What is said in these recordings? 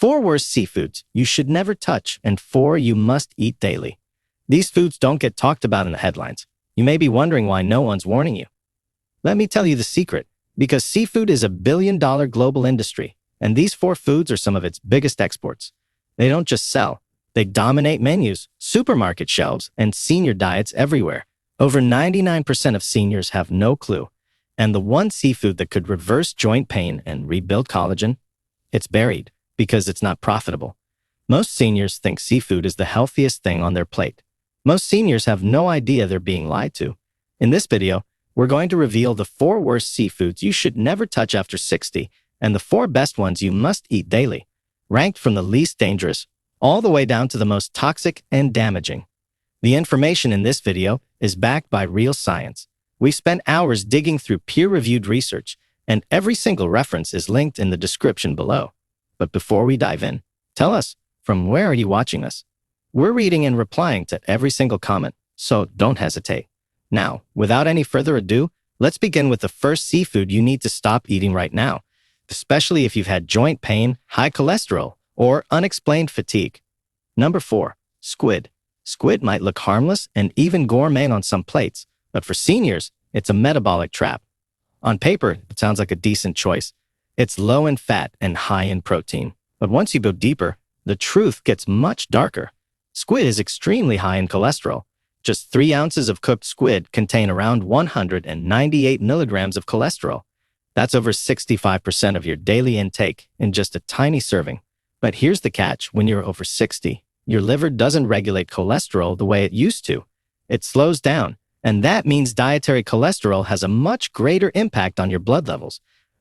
4 worst seafoods you should never touch and 4 you must eat daily. These foods don't get talked about in the headlines. You may be wondering why no one's warning you. Let me tell you the secret. Because seafood is a billion-dollar global industry, and these 4 foods are some of its biggest exports. They don't just sell. They dominate menus, supermarket shelves, and senior diets everywhere. Over 99% of seniors have no clue. And the one seafood that could reverse joint pain and rebuild collagen? It's buried because it's not profitable. Most seniors think seafood is the healthiest thing on their plate. Most seniors have no idea they're being lied to. In this video, we're going to reveal the 4 worst seafoods you should never touch after 60 and the 4 best ones you must eat daily, ranked from the least dangerous all the way down to the most toxic and damaging. The information in this video is backed by real science. We spent hours digging through peer-reviewed research, and every single reference is linked in the description below. But before we dive in, tell us, from where are you watching us? We're reading and replying to every single comment, so don't hesitate. Now, without any further ado, let's begin with the first seafood you need to stop eating right now, especially if you've had joint pain, high cholesterol, or unexplained fatigue. Number 4, squid. Squid might look harmless and even gourmet on some plates, but for seniors, it's a metabolic trap. On paper, it sounds like a decent choice. It's low in fat and high in protein. But once you go deeper, the truth gets much darker. Squid is extremely high in cholesterol. Just 3 ounces of cooked squid contain around 198 milligrams of cholesterol. That's over 65% of your daily intake in just a tiny serving. But here's the catch. When you're over 60, your liver doesn't regulate cholesterol the way it used to. It slows down, and that means dietary cholesterol has a much greater impact on your blood levels.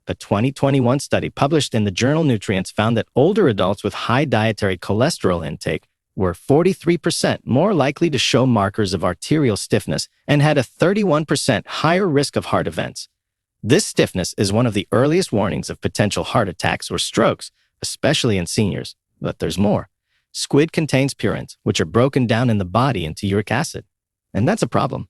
A 2021 study published in the journal Nutrients found that older adults with high dietary cholesterol intake were 43% more likely to show markers of arterial stiffness and had a 31% higher risk of heart events. This stiffness is one of the earliest warnings of potential heart attacks or strokes, especially in seniors. But there's more. Squid contains purines, which are broken down in the body into uric acid. And that's a problem.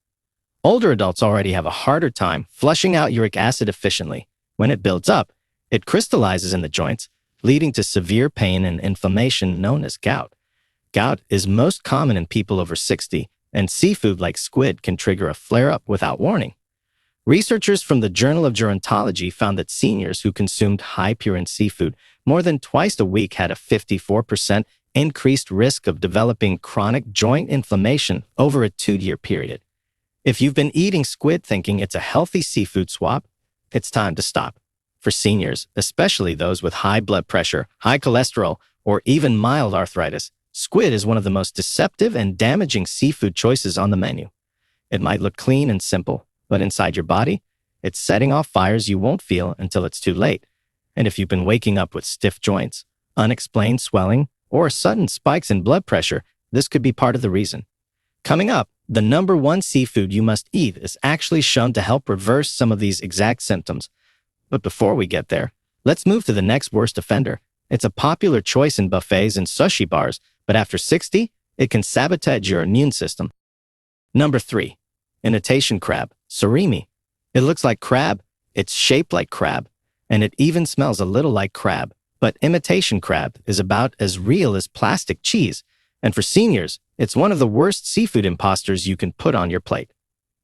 Older adults already have a harder time flushing out uric acid efficiently. When it builds up, it crystallizes in the joints, leading to severe pain and inflammation known as gout. Gout is most common in people over 60, and seafood like squid can trigger a flare-up without warning. Researchers from the Journal of Gerontology found that seniors who consumed high-purine seafood more than twice a week had a 54% increased risk of developing chronic joint inflammation over a 2-year period. If you've been eating squid thinking it's a healthy seafood swap, it's time to stop. For seniors, especially those with high blood pressure, high cholesterol, or even mild arthritis, squid is one of the most deceptive and damaging seafood choices on the menu. It might look clean and simple, but inside your body, it's setting off fires you won't feel until it's too late. And if you've been waking up with stiff joints, unexplained swelling, or sudden spikes in blood pressure, this could be part of the reason. Coming up, the number 1 seafood you must eat is actually shown to help reverse some of these exact symptoms. But before we get there, let's move to the next worst offender. It's a popular choice in buffets and sushi bars, but after 60, it can sabotage your immune system. Number 3, imitation crab, surimi. It looks like crab, it's shaped like crab, and it even smells a little like crab. But imitation crab is about as real as plastic cheese, and for seniors, it's one of the worst seafood imposters you can put on your plate.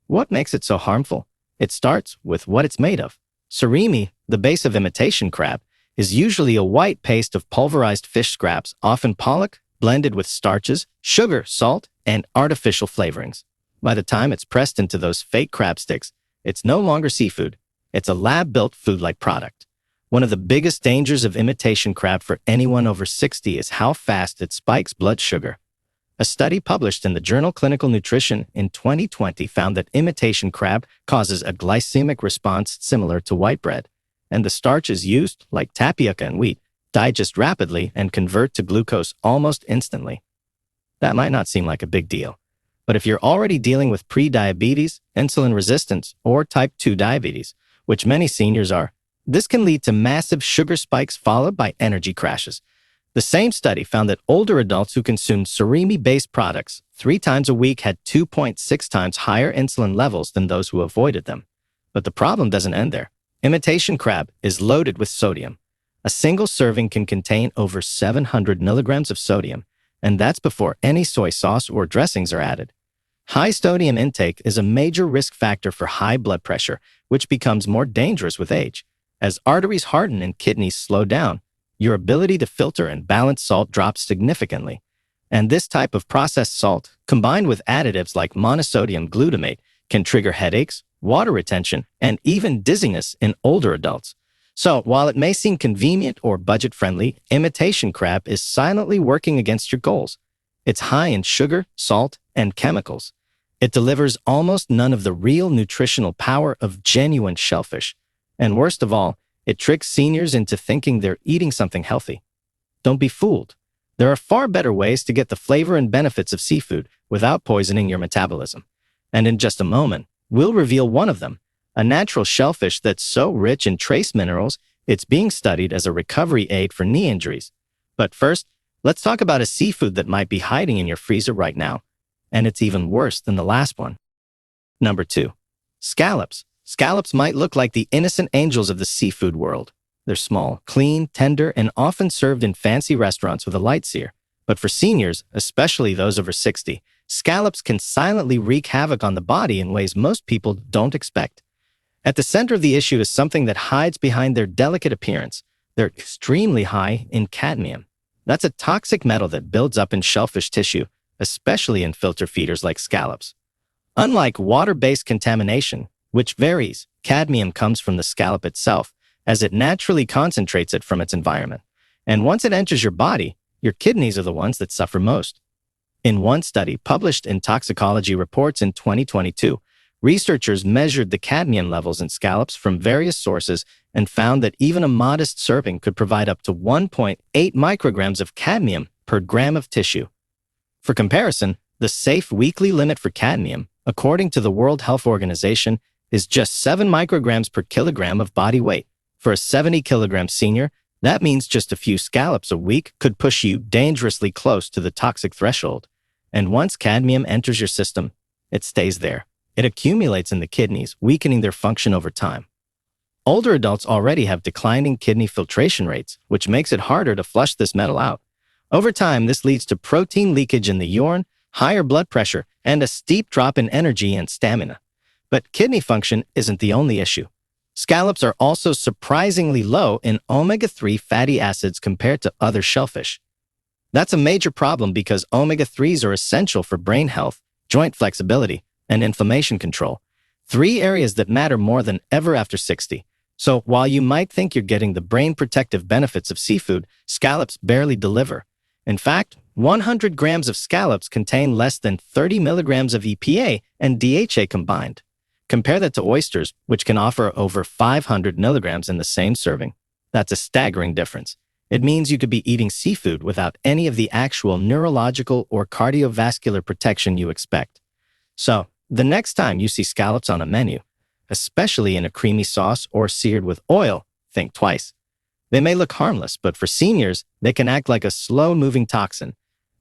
What makes it so harmful? It starts with what it's made of. Surimi, the base of imitation crab, is usually a white paste of pulverized fish scraps, often pollock, blended with starches, sugar, salt, and artificial flavorings. By the time it's pressed into those fake crab sticks, it's no longer seafood. It's a lab-built food-like product. One of the biggest dangers of imitation crab for anyone over 60 is how fast it spikes blood sugar. A study published in the journal Clinical Nutrition in 2020 found that imitation crab causes a glycemic response similar to white bread, and the starches used, like tapioca and wheat, digest rapidly and convert to glucose almost instantly. That might not seem like a big deal, but if you're already dealing with pre-diabetes, insulin resistance, or type 2 diabetes, which many seniors are, this can lead to massive sugar spikes followed by energy crashes. The same study found that older adults who consumed surimi-based products 3 times a week had 2.6 times higher insulin levels than those who avoided them. But the problem doesn't end there. Imitation crab is loaded with sodium. A single serving can contain over 700 milligrams of sodium, and that's before any soy sauce or dressings are added. High sodium intake is a major risk factor for high blood pressure, which becomes more dangerous with age. As arteries harden and kidneys slow down, your ability to filter and balance salt drops significantly. And this type of processed salt, combined with additives like monosodium glutamate, can trigger headaches, water retention, and even dizziness in older adults. So, while it may seem convenient or budget-friendly, imitation crab is silently working against your goals. It's high in sugar, salt, and chemicals. It delivers almost none of the real nutritional power of genuine shellfish. And worst of all, it tricks seniors into thinking they're eating something healthy. Don't be fooled. There are far better ways to get the flavor and benefits of seafood without poisoning your metabolism. And in just a moment, we'll reveal one of them, a natural shellfish that's so rich in trace minerals, it's being studied as a recovery aid for knee injuries. But first, let's talk about a seafood that might be hiding in your freezer right now. And it's even worse than the last one. Number 2. Scallops. Scallops might look like the innocent angels of the seafood world. They're small, clean, tender, and often served in fancy restaurants with a light sear. But for seniors, especially those over 60, scallops can silently wreak havoc on the body in ways most people don't expect. At the center of the issue is something that hides behind their delicate appearance. They're extremely high in cadmium. That's a toxic metal that builds up in shellfish tissue, especially in filter feeders like scallops. Unlike water-based contamination, which varies, cadmium comes from the scallop itself, as it naturally concentrates it from its environment. And once it enters your body, your kidneys are the ones that suffer most. In one study published in Toxicology Reports in 2022, researchers measured the cadmium levels in scallops from various sources and found that even a modest serving could provide up to 1.8 micrograms of cadmium per gram of tissue. For comparison, the safe weekly limit for cadmium, according to the World Health Organization, is just 7 micrograms per kilogram of body weight. For a 70-kilogram senior, that means just a few scallops a week could push you dangerously close to the toxic threshold. And once cadmium enters your system, it stays there. It accumulates in the kidneys, weakening their function over time. Older adults already have declining kidney filtration rates, which makes it harder to flush this metal out. Over time, this leads to protein leakage in the urine, higher blood pressure, and a steep drop in energy and stamina. But kidney function isn't the only issue. Scallops are also surprisingly low in omega-3 fatty acids compared to other shellfish. That's a major problem because omega-3s are essential for brain health, joint flexibility, and inflammation control, 3 areas that matter more than ever after 60. So while you might think you're getting the brain protective benefits of seafood, scallops barely deliver. In fact, 100 grams of scallops contain less than 30 milligrams of EPA and DHA combined. Compare that to oysters, which can offer over 500 milligrams in the same serving. That's a staggering difference. It means you could be eating seafood without any of the actual neurological or cardiovascular protection you expect. So, the next time you see scallops on a menu, especially in a creamy sauce or seared with oil, think twice. They may look harmless, but for seniors, they can act like a slow-moving toxin.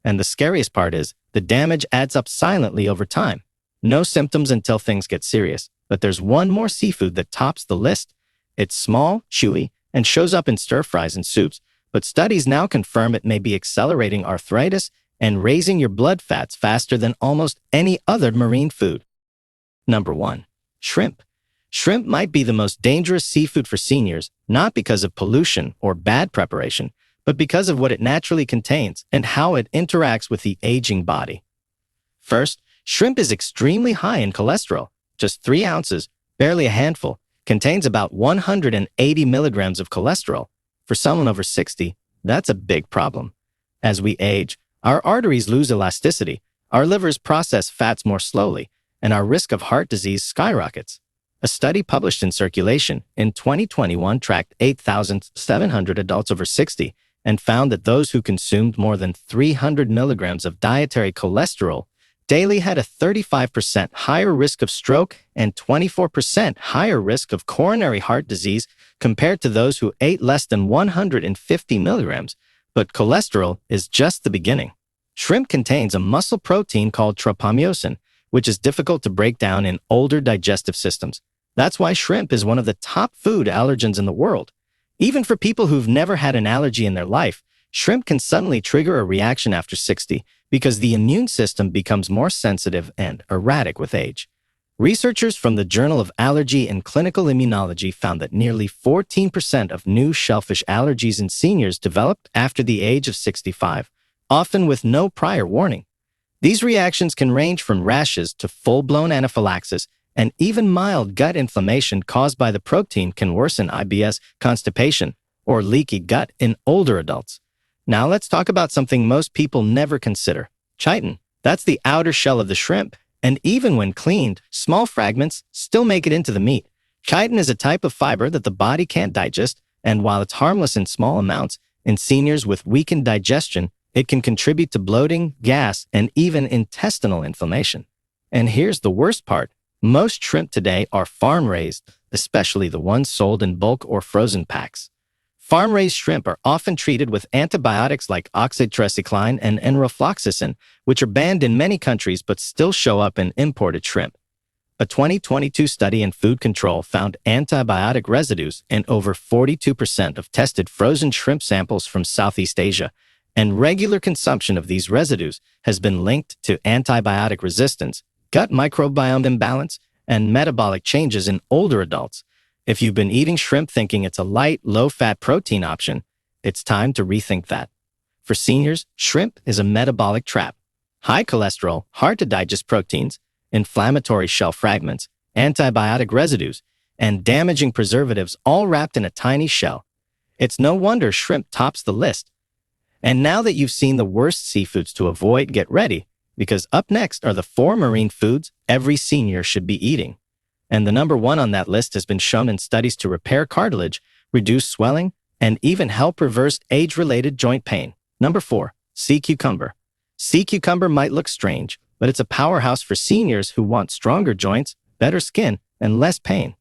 And the scariest part is, the damage adds up silently over time. No symptoms until things get serious, but there's one more seafood that tops the list. It's small, chewy, and shows up in stir-fries and soups, but studies now confirm it may be accelerating arthritis and raising your blood fats faster than almost any other marine food. Number 1. Shrimp. Shrimp might be the most dangerous seafood for seniors, not because of pollution or bad preparation, but because of what it naturally contains and how it interacts with the aging body. First, shrimp is extremely high in cholesterol. Just 3 ounces, barely a handful, contains about 180 milligrams of cholesterol. For someone over 60, that's a big problem. As we age, our arteries lose elasticity, our livers process fats more slowly, and our risk of heart disease skyrockets. A study published in Circulation in 2021 tracked 8,700 adults over 60 and found that those who consumed more than 300 milligrams of dietary cholesterol daily had a 35% higher risk of stroke and 24% higher risk of coronary heart disease compared to those who ate less than 150 milligrams. But cholesterol is just the beginning. Shrimp contains a muscle protein called tropamyosin, which is difficult to break down in older digestive systems. That's why shrimp is one of the top food allergens in the world. Even for people who've never had an allergy in their life, shrimp can suddenly trigger a reaction after 60 because the immune system becomes more sensitive and erratic with age. Researchers from the Journal of Allergy and Clinical Immunology found that nearly 14% of new shellfish allergies in seniors developed after the age of 65, often with no prior warning. These reactions can range from rashes to full-blown anaphylaxis, and even mild gut inflammation caused by the protein can worsen IBS, constipation, or leaky gut in older adults. Now let's talk about something most people never consider: chitin. That's the outer shell of the shrimp, and even when cleaned, small fragments still make it into the meat. Chitin is a type of fiber that the body can't digest, and while it's harmless in small amounts, in seniors with weakened digestion, it can contribute to bloating, gas, and even intestinal inflammation. And here's the worst part: most shrimp today are farm-raised, especially the ones sold in bulk or frozen packs. Farm-raised shrimp are often treated with antibiotics like oxytetracycline and enrofloxacin, which are banned in many countries but still show up in imported shrimp. A 2022 study in food control found antibiotic residues in over 42% of tested frozen shrimp samples from Southeast Asia, and regular consumption of these residues has been linked to antibiotic resistance, gut microbiome imbalance, and metabolic changes in older adults. If you've been eating shrimp thinking it's a light, low-fat protein option, it's time to rethink that. For seniors, shrimp is a metabolic trap. High cholesterol, hard-to-digest proteins, inflammatory shell fragments, antibiotic residues, and damaging preservatives all wrapped in a tiny shell. It's no wonder shrimp tops the list. And now that you've seen the worst seafoods to avoid, get ready, because up next are the 4 marine foods every senior should be eating. And the number 1 on that list has been shown in studies to repair cartilage, reduce swelling, and even help reverse age-related joint pain. Number 4, sea cucumber. Sea cucumber might look strange, but it's a powerhouse for seniors who want stronger joints, better skin, and less pain.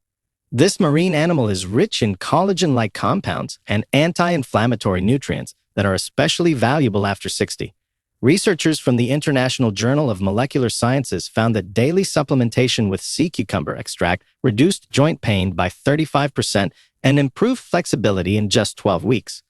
This marine animal is rich in collagen-like compounds and anti-inflammatory nutrients that are especially valuable after 60. Researchers from the International Journal of Molecular Sciences found that daily supplementation with sea cucumber extract reduced joint pain by 35% and improved flexibility in just 12 weeks.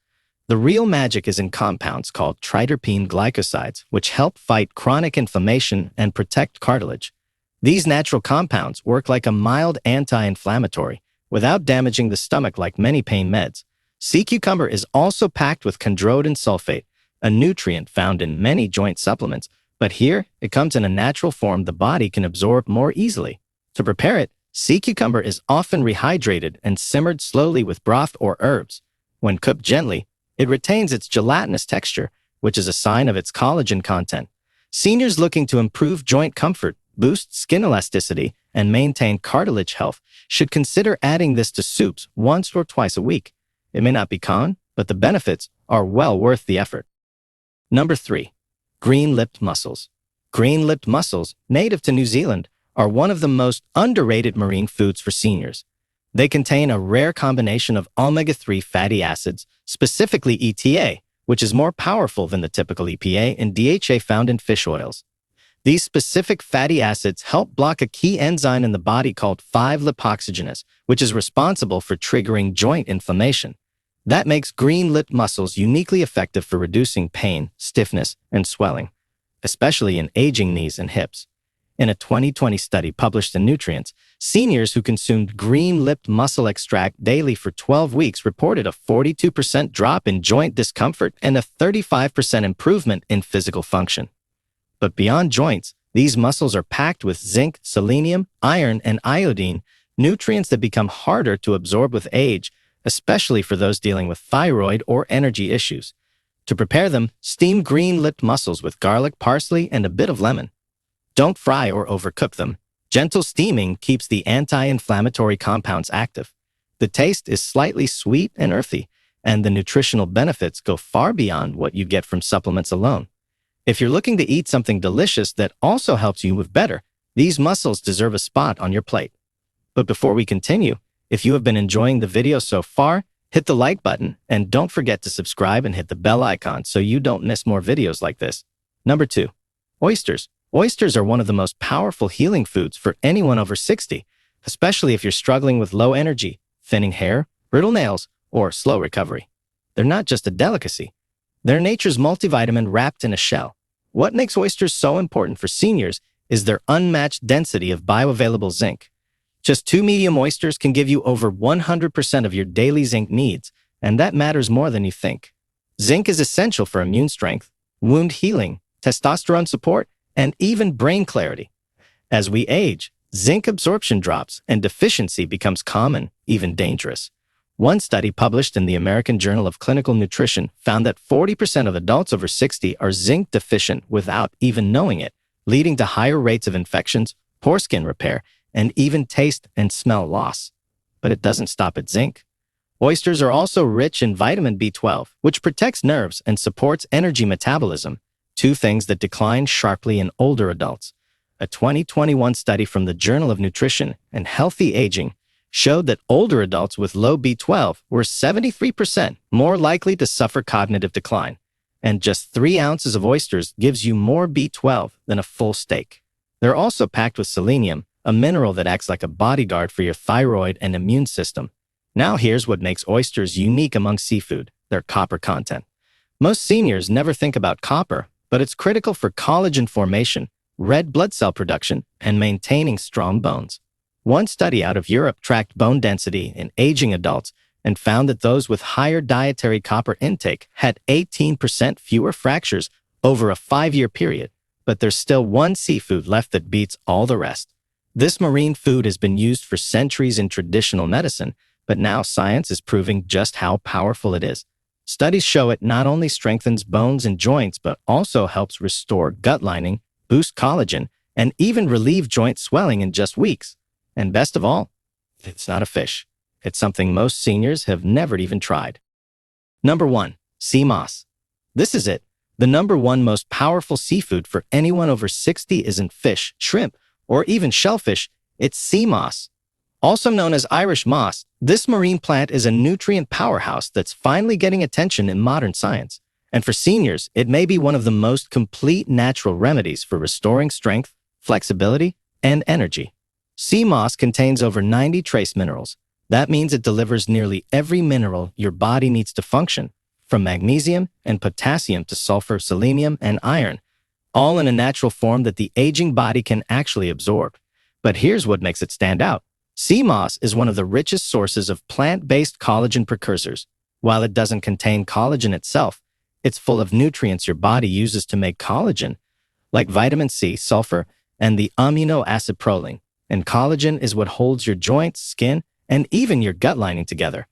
The real magic is in compounds called triterpene glycosides, which help fight chronic inflammation and protect cartilage. These natural compounds work like a mild anti-inflammatory without damaging the stomach like many pain meds. Sea cucumber is also packed with chondroitin sulfate, a nutrient found in many joint supplements, but here it comes in a natural form the body can absorb more easily. To prepare it, sea cucumber is often rehydrated and simmered slowly with broth or herbs. When cooked gently, it retains its gelatinous texture, which is a sign of its collagen content. Seniors looking to improve joint comfort, boost skin elasticity, and maintain cartilage health should consider adding this to soups once or twice a week. It may not be common, but the benefits are well worth the effort. Number 3, green-lipped mussels. Green-lipped mussels, native to New Zealand, are one of the most underrated marine foods for seniors. They contain a rare combination of omega-3 fatty acids, specifically ETA, which is more powerful than the typical EPA and DHA found in fish oils. These specific fatty acids help block a key enzyme in the body called 5-lipoxygenase, which is responsible for triggering joint inflammation. That makes green-lipped mussels uniquely effective for reducing pain, stiffness, and swelling, especially in aging knees and hips. In a 2020 study published in Nutrients, seniors who consumed green-lipped mussel extract daily for 12 weeks reported a 42% drop in joint discomfort and a 35% improvement in physical function. But beyond joints, these mussels are packed with zinc, selenium, iron, and iodine, nutrients that become harder to absorb with age, especially for those dealing with thyroid or energy issues. To prepare them, steam green-lipped mussels with garlic, parsley, and a bit of lemon. Don't fry or overcook them. Gentle steaming keeps the anti-inflammatory compounds active. The taste is slightly sweet and earthy, and the nutritional benefits go far beyond what you get from supplements alone. If you're looking to eat something delicious that also helps you move better, these mussels deserve a spot on your plate. But before we continue, if you have been enjoying the video so far, hit the like button and don't forget to subscribe and hit the bell icon so you don't miss more videos like this. Number 2, oysters. Oysters are one of the most powerful healing foods for anyone over 60, especially if you're struggling with low energy, thinning hair, brittle nails, or slow recovery. They're not just a delicacy. They're nature's multivitamin wrapped in a shell. What makes oysters so important for seniors is their unmatched density of bioavailable zinc. Just 2 medium oysters can give you over 100% of your daily zinc needs, and that matters more than you think. Zinc is essential for immune strength, wound healing, testosterone support, and even brain clarity. As we age, zinc absorption drops and deficiency becomes common, even dangerous. One study published in the American Journal of Clinical Nutrition found that 40% of adults over 60 are zinc deficient without even knowing it, leading to higher rates of infections, poor skin repair, and even taste and smell loss. But it doesn't stop at zinc. Oysters are also rich in vitamin B12, which protects nerves and supports energy metabolism, two things that decline sharply in older adults. A 2021 study from the Journal of Nutrition and Healthy Aging showed that older adults with low B12 were 73% more likely to suffer cognitive decline, and just 3 ounces of oysters gives you more B12 than a full steak. They're also packed with selenium, a mineral that acts like a bodyguard for your thyroid and immune system. Now here's what makes oysters unique among seafood: their copper content. Most seniors never think about copper, but it's critical for collagen formation, red blood cell production, and maintaining strong bones. One study out of Europe tracked bone density in aging adults and found that those with higher dietary copper intake had 18% fewer fractures over a 5-year period. But there's still one seafood left that beats all the rest. This marine food has been used for centuries in traditional medicine, but now science is proving just how powerful it is. Studies show it not only strengthens bones and joints, but also helps restore gut lining, boost collagen, and even relieve joint swelling in just weeks. And best of all, it's not a fish. It's something most seniors have never even tried. Number 1, sea moss. This is it. The number 1 most powerful seafood for anyone over 60 isn't fish, shrimp, or even shellfish. It's sea moss. Also known as Irish moss, this marine plant is a nutrient powerhouse that's finally getting attention in modern science. And for seniors, it may be one of the most complete natural remedies for restoring strength, flexibility, and energy. Sea moss contains over 90 trace minerals. That means it delivers nearly every mineral your body needs to function, from magnesium and potassium to sulfur, selenium, and iron, all in a natural form that the aging body can actually absorb. But here's what makes it stand out. Sea moss is one of the richest sources of plant-based collagen precursors. While it doesn't contain collagen itself, it's full of nutrients your body uses to make collagen, like vitamin C, sulfur, and the amino acid proline. And collagen is what holds your joints, skin, and even your gut lining together.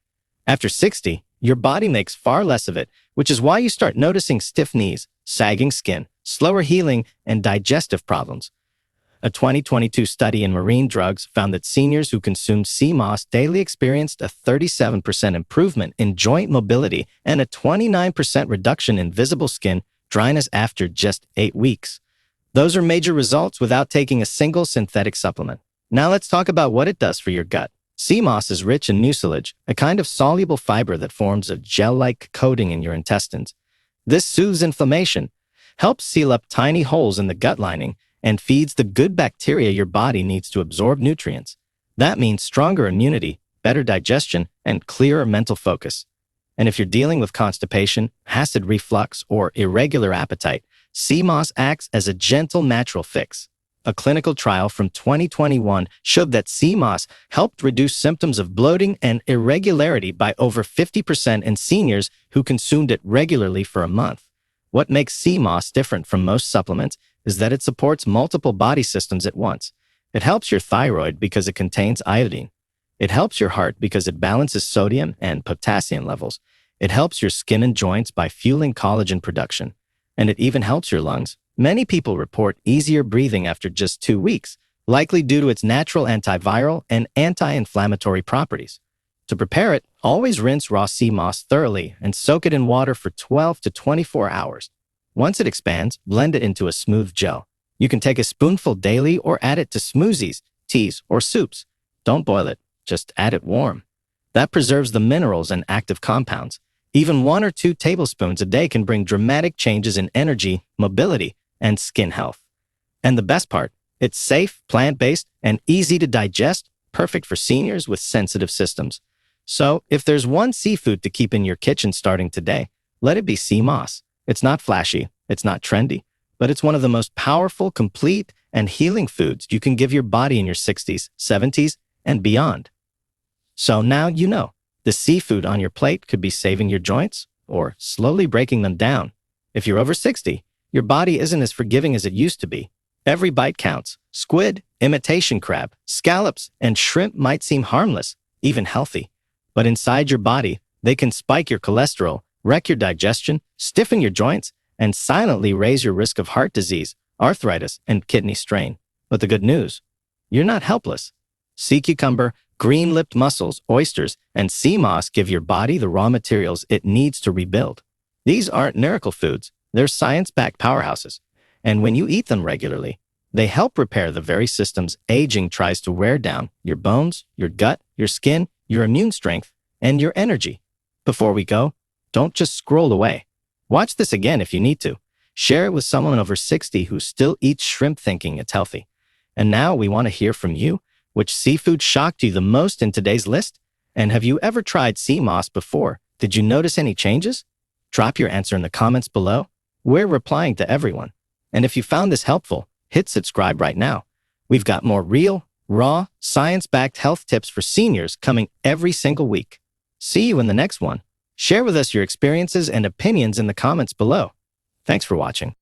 After 60, your body makes far less of it, which is why you start noticing stiff knees, sagging skin, slower healing, and digestive problems. A 2022 study in marine drugs found that seniors who consumed sea moss daily experienced a 37% improvement in joint mobility and a 29% reduction in visible skin dryness after just 8 weeks. Those are major results without taking a single synthetic supplement. Now let's talk about what it does for your gut. Sea moss is rich in mucilage, a kind of soluble fiber that forms a gel-like coating in your intestines. This soothes inflammation, helps seal up tiny holes in the gut lining, and feeds the good bacteria your body needs to absorb nutrients. That means stronger immunity, better digestion, and clearer mental focus. And if you're dealing with constipation, acid reflux, or irregular appetite, sea moss acts as a gentle natural fix. A clinical trial from 2021 showed that sea moss helped reduce symptoms of bloating and irregularity by over 50% in seniors who consumed it regularly for a month. What makes sea moss different from most supplements is that it supports multiple body systems at once. It helps your thyroid because it contains iodine. It helps your heart because it balances sodium and potassium levels. It helps your skin and joints by fueling collagen production. And it even helps your lungs. Many people report easier breathing after just 2 weeks, likely due to its natural antiviral and anti-inflammatory properties. To prepare it, always rinse raw sea moss thoroughly and soak it in water for 12 to 24 hours. Once it expands, blend it into a smooth gel. You can take a spoonful daily or add it to smoothies, teas, or soups. Don't boil it, just add it warm. That preserves the minerals and active compounds. Even 1 or 2 tablespoons a day can bring dramatic changes in energy, mobility, and skin health. And the best part, it's safe, plant-based, and easy to digest, perfect for seniors with sensitive systems. So, if there's one seafood to keep in your kitchen starting today, let it be sea moss. It's not flashy, it's not trendy, but it's one of the most powerful, complete, and healing foods you can give your body in your 60s, 70s, and beyond. So now you know, the seafood on your plate could be saving your joints or slowly breaking them down. If you're over 60, your body isn't as forgiving as it used to be. Every bite counts. Squid, imitation crab, scallops, and shrimp might seem harmless, even healthy. But inside your body, they can spike your cholesterol, wreck your digestion, stiffen your joints, and silently raise your risk of heart disease, arthritis, and kidney strain. But the good news, you're not helpless. Sea cucumber, green-lipped mussels, oysters, and sea moss give your body the raw materials it needs to rebuild. These aren't miracle foods, they're science-backed powerhouses. And when you eat them regularly, they help repair the very systems aging tries to wear down: your bones, your gut, your skin, your immune strength, and your energy. Before we go, don't just scroll away. Watch this again if you need to. Share it with someone over 60 who still eats shrimp thinking it's healthy. And now we want to hear from you. Which seafood shocked you the most in today's list? And have you ever tried sea moss before? Did you notice any changes? Drop your answer in the comments below. We're replying to everyone. And if you found this helpful, hit subscribe right now. We've got more real, raw, science-backed health tips for seniors coming every single week. See you in the next one. Share with us your experiences and opinions in the comments below. Thanks for watching.